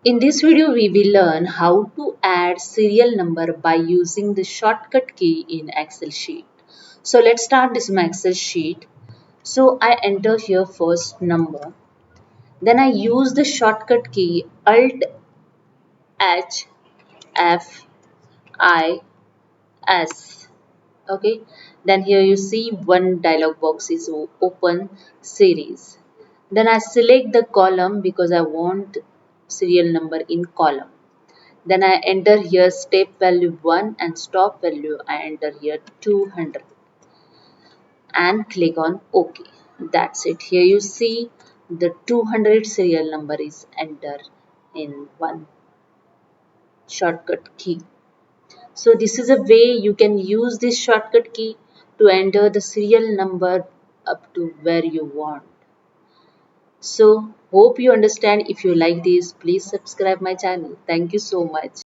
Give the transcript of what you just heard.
In this video, we will learn how to add serial number by using the shortcut key in Excel sheet. So let's start this my Excel sheet. So I enter here first number. Then I use the shortcut key Alt H F I S. Okay. Then here you see one dialog box is open series. Then I select the column because I want serial number in column. Then I enter here step value 1 and stop value I enter here 200 and click on OK. That's it. Here you see the 200 serial number is entered in one shortcut key. So this is a way you can use this shortcut key to enter the serial number up to where you want. So hope you understand. If you like this, please subscribe my channel. Thank you so much.